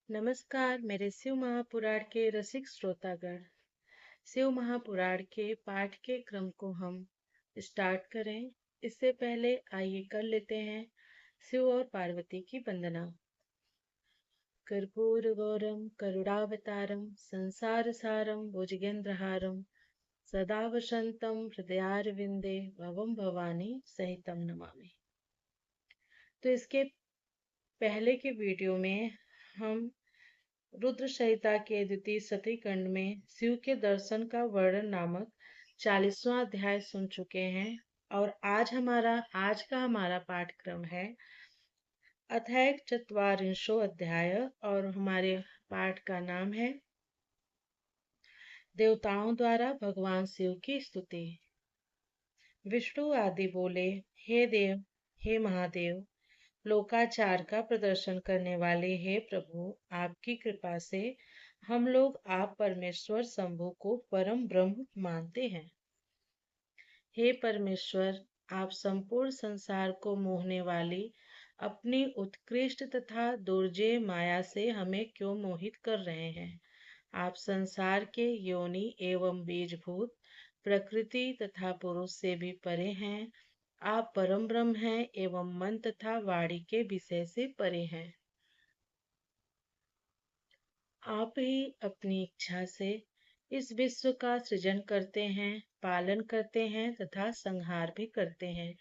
नमस्कार मेरे शिव महापुराण के रसिक श्रोतागण। शिव महापुराण के पाठ के क्रम को हम स्टार्ट करें इससे पहले आइए कर लेते हैं शिव और पार्वती की वंदना। कर्पूर गौरम करुणावतारम संसार सारम भुजगेंद्रहारम सदा वसंतम हृदयारविंदे भवम भवानी सहितम नमामि। तो इसके पहले के वीडियो में हम रुद्र संहिता के द्वितीय सती खंड में शिव के दर्शन का वर्णन नामक 40वां अध्याय सुन चुके हैं और आज का हमारा पाठक्रम है अध्याय चत्वारिंशो अध्याय और हमारे पाठ का नाम है देवताओं द्वारा भगवान शिव की स्तुति। विष्णु आदि बोले, हे देव, हे महादेव, लोकाचार का प्रदर्शन करने वाले हे प्रभु, आपकी कृपा से हम लोग आप परमेश्वर शंभु को परम ब्रह्म मानते हैं। हे परमेश्वर, आप संपूर्ण संसार को मोहने वाली अपनी उत्कृष्ट तथा दुर्जय माया से हमें क्यों मोहित कर रहे हैं। आप संसार के योनि एवं बीजभूत प्रकृति तथा पुरुष से भी परे हैं। आप परम ब्रह्म हैं एवं मन तथा वाणी के विषय से परे हैं। आप ही अपनी इच्छा से इस विश्व का सृजन करते हैं, पालन करते हैं तथा संहार भी करते हैं।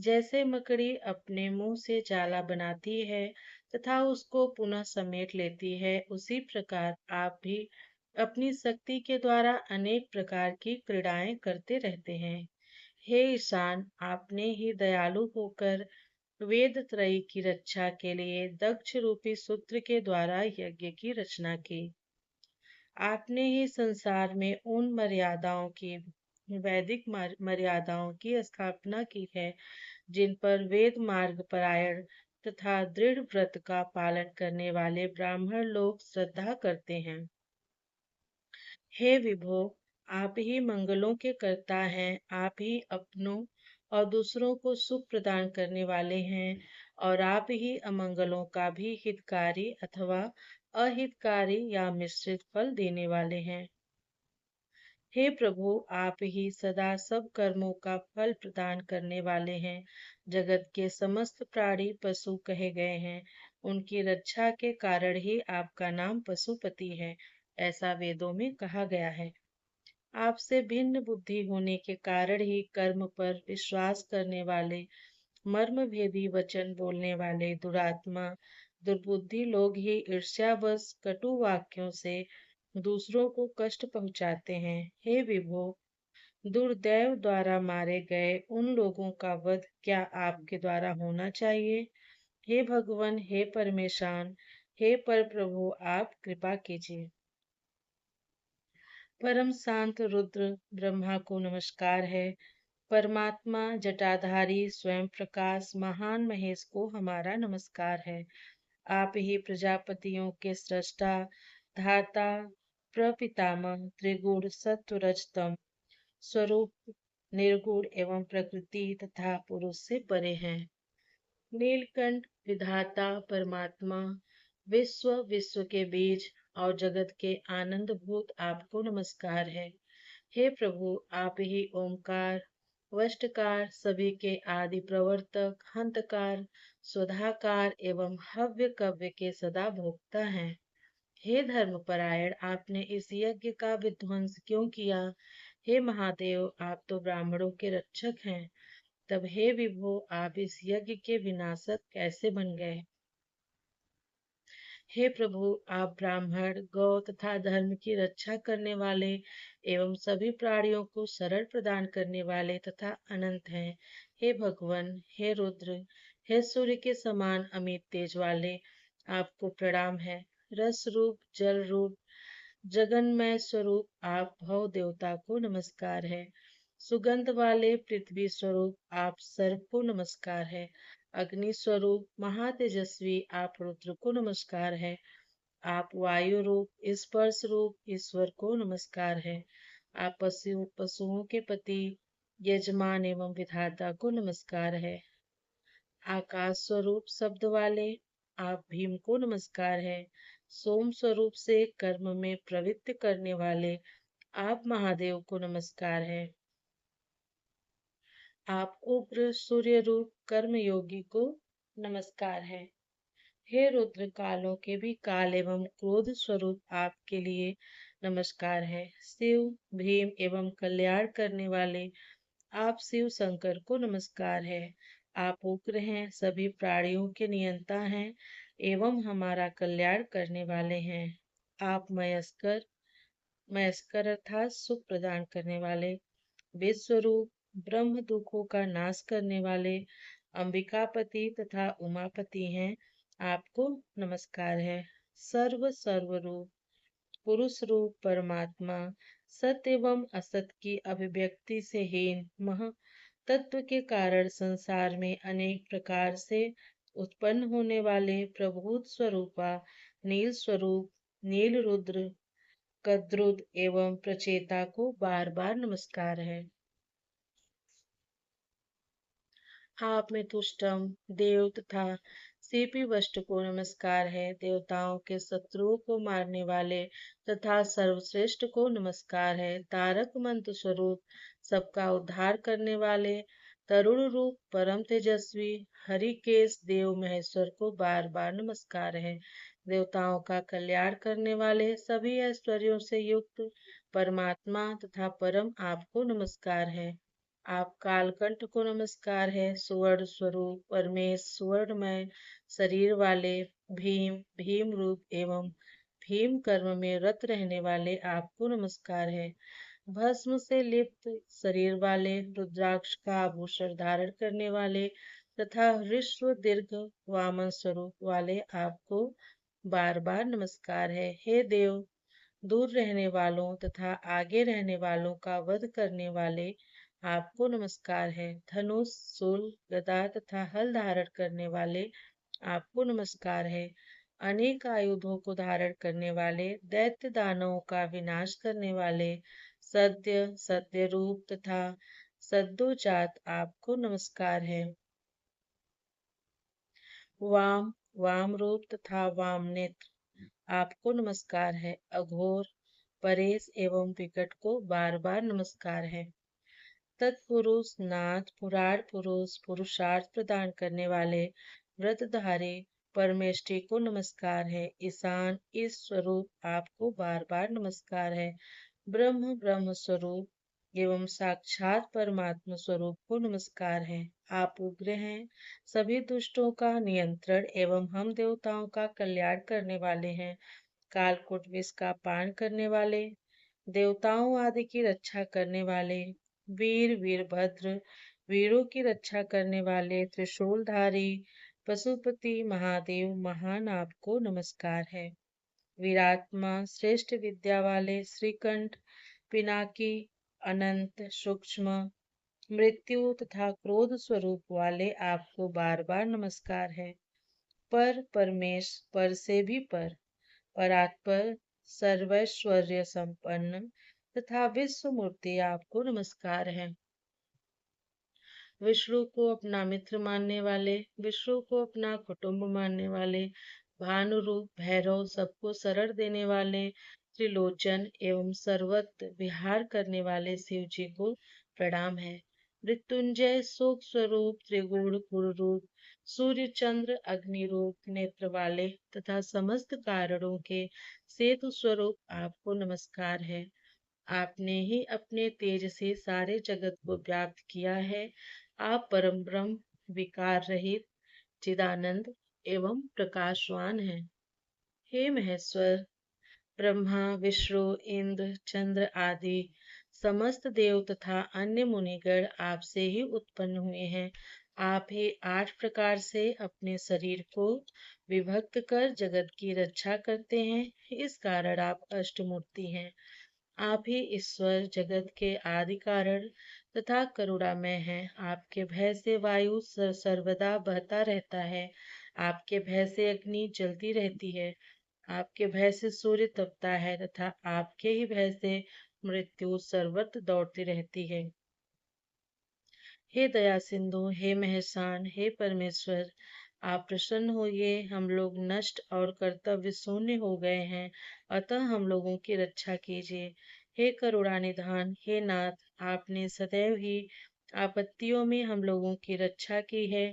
जैसे मकड़ी अपने मुंह से जाला बनाती है तथा उसको पुनः समेट लेती है, उसी प्रकार आप भी अपनी शक्ति के द्वारा अनेक प्रकार की क्रीड़ाएं करते रहते हैं। हे ईशान, आपने ही दयालु होकर वेद त्रयी की रक्षा के लिए दक्ष रूपी सूत्र के द्वारा यज्ञ की रचना की। आपने ही संसार में उन मर्यादाओं की वैदिक मर्यादाओं की स्थापना की है जिन पर वेद मार्ग परायण तथा दृढ़ व्रत का पालन करने वाले ब्राह्मण लोग श्रद्धा करते हैं। हे विभो, आप ही मंगलों के कर्ता हैं। आप ही अपनों और दूसरों को सुख प्रदान करने वाले हैं और आप ही अमंगलों का भी हितकारी अथवा अहितकारी या मिश्रित फल देने वाले हैं। हे प्रभु, आप ही सदा सब कर्मों का फल प्रदान करने वाले हैं। जगत के समस्त प्राणी पशु कहे गए हैं। उनकी रक्षा के कारण ही आपका नाम पशुपति है, ऐसा वेदों में कहा गया है। आपसे भिन्न बुद्धि होने के कारण ही कर्म पर विश्वास करने वाले, मर्म भेदी वचन बोलने वाले दुरात्मा दुर्बुद्धि लोग ही ईर्ष्यावश कटु वाक्यों से दूसरों को कष्ट पहुंचाते हैं। हे विभो, दुर्दैव द्वारा मारे गए उन लोगों का वध क्या आपके द्वारा होना चाहिए। हे भगवान, हे परमेशान, हे पर प्रभु, आप कृपा कीजिए। परम शांत रुद्र ब्रह्मा को नमस्कार है। परमात्मा जटाधारी स्वयं प्रकाश महान महेश को हमारा नमस्कार है। आप ही प्रजापतियों के सृष्टा, धाता, प्रपितामह, त्रिगुण सत्व रजतम स्वरूप, निर्गुण एवं प्रकृति तथा पुरुष से परे हैं। नीलकंठ विधाता परमात्मा, विश्व के बीज और जगत के आनंद भूत आपको नमस्कार है। हे प्रभु, आप ही ओमकार, वष्टकार, सभी के आदि प्रवर्तक, हंतकार, स्वधाकार एवं हव्य कव्य के सदा भोक्ता हैं। हे धर्मपरायण, आपने इस यज्ञ का विध्वंस क्यों किया। हे महादेव, आप तो ब्राह्मणों के रक्षक हैं। तब हे विभो, आप इस यज्ञ के विनाशक कैसे बन गए। हे प्रभु, आप ब्राह्मण, गौ तथा धर्म की रक्षा करने वाले एवं सभी प्राणियों को शरण प्रदान करने वाले तथा अनंत हैं। हे भगवान, हे रुद्र, हे सूर्य के समान अमित तेज वाले, आपको प्रणाम है। रस रूप, जल रूप, जगन्मय स्वरूप आप भव देवता को नमस्कार है। सुगंध वाले पृथ्वी स्वरूप आप सर्व को नमस्कार है। अग्नि स्वरूप महातेजस्वी आप रुद्र को नमस्कार है। आप वायु रूप स्पर्श रूप ईश्वर को नमस्कार है। आप पशुओं के पति यजमान एवं विधाता को नमस्कार है। आकाश स्वरूप शब्द वाले आप भीम को नमस्कार है। सोम स्वरूप से कर्म में प्रवृत्त करने वाले आप महादेव को नमस्कार है। आप उग्र सूर्य रूप कर्मयोगी को नमस्कार है। हे रुद्र कालों के भी काल एवं क्रोध स्वरूप आपके लिए नमस्कार है। शिव भीम एवं कल्याण करने वाले आप शिव शंकर को नमस्कार है। आप उग्र हैं, सभी प्राणियों के नियंता हैं एवं हमारा कल्याण करने वाले हैं। आप मयस्कर मयस्कर अर्थात सुख प्रदान करने वाले विश्वरूप ब्रह्म दुखों का नाश करने वाले अंबिकापति तथा उमापति हैं। आपको नमस्कार है। सर्वरूप पुरुष रूप परमात्मा सत्य एवं असत की अभिव्यक्ति से हीन मह तत्व के कारण संसार में अनेक प्रकार से उत्पन्न होने वाले प्रभुत स्वरूपा नील स्वरूप नील रुद्र कद्रुद एवं प्रचेता को बार बार नमस्कार है। आप में तुष्टम देव तथा सीपी वस्तु को नमस्कार है। देवताओं के शत्रुओं को मारने वाले तथा सर्वश्रेष्ठ को नमस्कार है। तारक मंत्र स्वरूप सबका उद्धार करने वाले तरुण रूप परम तेजस्वी हरिकेश देव महेश्वर को बार बार नमस्कार है। देवताओं का कल्याण करने वाले सभी ऐश्वर्यों से युक्त परमात्मा तथा परम आपको नमस्कार है। आप कालकंठ को नमस्कार है। सुवर्ण स्वरूप परमेश सुवर्णमय शरीर वाले भीम रूप एवं भीम कर्म में रत रहने वाले आपको नमस्कार है। भस्म से लिप्त शरीर वाले रुद्राक्ष का आभूषण धारण करने वाले तथा विश्व दीर्घ वामन स्वरूप वाले आपको बार बार नमस्कार है। हे देव, दूर रहने वालों तथा आगे रहने वालों का वध करने वाले आपको नमस्कार है। धनुष शूल गदा तथा हल धारण करने वाले आपको नमस्कार है। अनेक आयुधों को धारण करने वाले दैत्य दानवों का विनाश करने वाले सत्य रूप तथा सद्दोजात आपको नमस्कार है। वाम रूप तथा वाम नेत्र आपको नमस्कार है। अघोर परेश एवं विकट को बार बार नमस्कार है। तत्पुरुष नाथ पुराण पुरुष पुरुषार्थ प्रदान करने वाले व्रतधारी परमेष्टि को नमस्कार है। ईशान इस स्वरूप आपको बार बार नमस्कार है। ब्रह्म स्वरूप एवं साक्षात परमात्मा स्वरूप को नमस्कार है। आप उग्र हैं, सभी दुष्टों का नियंत्रण एवं हम देवताओं का कल्याण करने वाले हैं। कालकूट विष का पान करने वाले देवताओं आदि की रक्षा करने वाले वीरभद्र वीरों की रक्षा करने वाले त्रिशूलधारी पशुपति महादेव महान आपको नमस्कार है। वीरात्मा श्रेष्ठ विद्या वाले श्रीकंठ पिनाकी अनंत सूक्ष्म मृत्यु तथा क्रोध स्वरूप वाले आपको बार बार नमस्कार है। परमेश पर से भी परात्पर सर्वैश्वर्य संपन्न तथा विश्व मूर्ति आपको नमस्कार है। विष्णु को अपना मित्र मानने वाले विष्णु को अपना कुटुंब मानने वाले भानु रूप भैरव सबको शरण देने वाले त्रिलोचन एवं सर्वत्र विहार करने वाले शिव जी को प्रणाम है। मृत्युंजय शोक स्वरूप त्रिगुण गुण रूप सूर्य चंद्र अग्नि रूप नेत्र वाले तथा समस्त कारणों के सेतु स्वरूप आपको नमस्कार है। आपने ही अपने तेज से सारे जगत को व्याप्त किया है। आप परम ब्रह्म विकार रहित चिदानंद एवं प्रकाशवान हैं। हे महेश्वर ब्रह्मा विष्णु इंद्र चंद्र आदि समस्त देव तथा अन्य मुनिगण आपसे ही उत्पन्न हुए हैं। आप ही 8 प्रकार से अपने शरीर को विभक्त कर जगत की रक्षा करते हैं। इस कारण आप अष्टमूर्ति हैं। आप ही ईश्वर जगत के आदि कारण तथा करुणामय हैं। आपके भय से वायु सर्वदा बहता रहता है। आपके भय से अग्नि जलती रहती है। आपके भय से सूर्य तपता है तथा आपके ही भय से मृत्यु सर्वत्र दौड़ती रहती है। हे दया सिंधु हे महेशान हे परमेश्वर आप प्रसन्न होइए, हम लोग नष्ट और कर्तव्य शून्य हो गए हैं, अतः हम लोगों की रक्षा कीजिए। हे करुणानिधान, हे नाथ, आपने सदैव ही आपत्तियों में हम लोगों की रक्षा की है।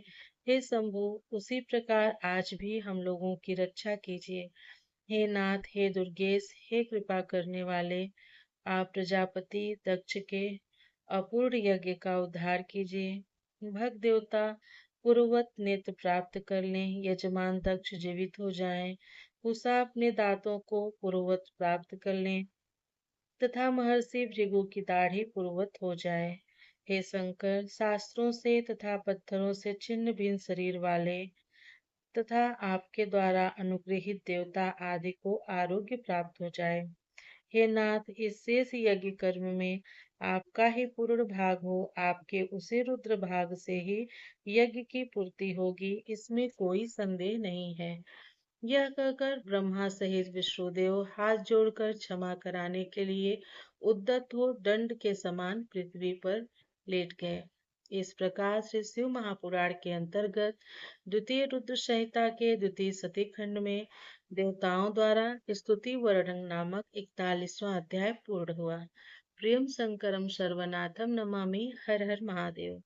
हे शंभु, उसी प्रकार आज भी हम लोगों की रक्षा कीजिए। हे नाथ, हे दुर्गेश, हे कृपा करने वाले, आप प्रजापति दक्ष के अपूर्ण यज्ञ का उद्धार कीजिए। भक्त देवता पूर्ववत नेत्र प्राप्त कर लें, यजमान दक्ष जीवित हो जाएं, उषा अपने दांतों को पूर्ववत प्राप्त कर लें तथा महर्षि भृगु की दाढ़ी पूर्ववत हो जाए। हे शंकर, शास्त्रों से तथा पत्थरों से छिन्न भिन्न शरीर वाले तथा आपके द्वारा अनुग्रहित देवता आदि को आरोग्य प्राप्त हो जाए। हे नाथ, इस शेष यज्ञ कर्म में आपका ही पूर्ण भाग हो, आपके उसी रुद्र भाग से ही यज्ञ की पूर्ति होगी, इसमें कोई संदेह नहीं है। यह कहकर ब्रह्मा सहित विष्णुदेव हाथ जोड़कर क्षमा कराने के लिए उद्यत हो दंड के समान पृथ्वी पर लेट गए। इस प्रकार से शिव महापुराण के अंतर्गत द्वितीय रुद्र संहिता के द्वितीय सती खंड में देवताओं द्वारा स्तुति वर्णन नामक 41वां अध्याय पूर्ण हुआ। प्रियम शंकरम सर्वनाथम नमामि। हर हर महादेव।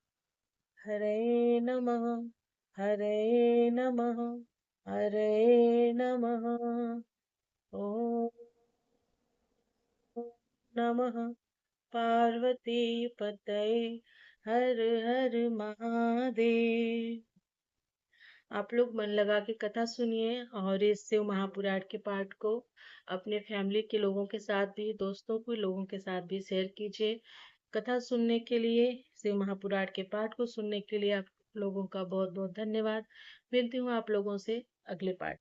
हरे नमः। हरे नमः। हरे नमः। ओम नमः पार्वती पतये। हर हर महादेव। आप लोग मन लगा के कथा सुनिए और इस शिव महापुराण के पाठ को अपने फैमिली के लोगों के साथ भी, दोस्तों के लोगों के साथ भी शेयर कीजिए। कथा सुनने के लिए, शिव महापुराण के पाठ को सुनने के लिए आप लोगों का बहुत बहुत धन्यवाद। मिलती हूँ आप लोगों से अगले पाठ